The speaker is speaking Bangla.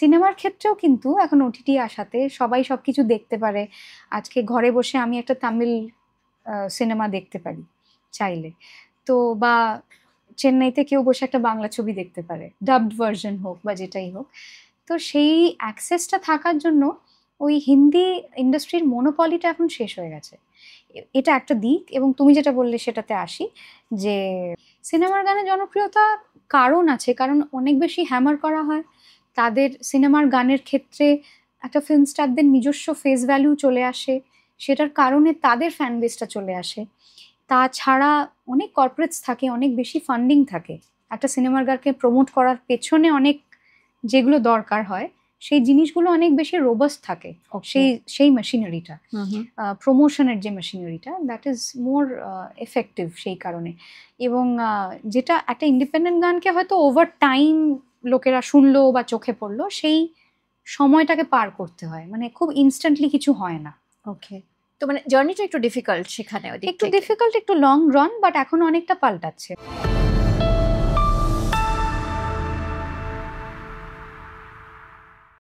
সিনেমার ক্ষেত্রেও কিন্তু এখন ওটিটি আসাতে সবাই সবকিছু দেখতে পারে। আজকে ঘরে বসে আমি একটা তামিল সিনেমা দেখতে পারি চাইলে। তো বা চেন্নাইতে কেউ বসে একটা বাংলা ছবি দেখতে পারে, ডাবড ভার্সন হোক বা যেটাই হোক। তো সেই অ্যাক্সেসটা থাকার জন্য ওই হিন্দি ইন্ডাস্ট্রির মনোপলিটা এখন শেষ হয়ে গেছে। এটা একটা দিক। এবং তুমি যেটা বললে সেটাতে আসি, যে সিনেমার গানের জনপ্রিয়তা কারণ আছে, কারণ অনেক বেশি হ্যামার করা হয় তাদের সিনেমার গানের ক্ষেত্রে। একটা ফিল্ম স্টারদের নিজস্ব ফেস ভ্যালু চলে আসে, সেটার কারণে তাদের ফ্যান বেসটা চলে আসে। তাছাড়া অনেক কর্পোরেটস থাকে, অনেক বেশি ফান্ডিং থাকে একটা সিনেমার গানকে প্রমোট করার পেছনে। অনেক যেগুলো দরকার হয় সেই জিনিসগুলো অনেক বেশি রোবাস্ট থাকে। সেই সেই মেশিনারিটা, প্রমোশনের যে মেশিনারিটা, দ্যাট ইজ মোর এফেক্টিভ সেই কারণে। এবং যেটা একটা ইন্ডিপেন্ডেন্ট গানকে হয়তো ওভার টাইম লোকেরা শুনলো বা চোখে পড়লো, সেই সময়টাকে পার করতে হয়, মানে খুব ইনস্ট্যান্টলি কিছু হয় না। ওকে, তো মানে জার্নিটা একটু ডিফিকাল্ট সেখানে, একটু ডিফিকাল্ট, একটু লং রান, বাট এখন অনেকটা পাল্টাচ্ছে।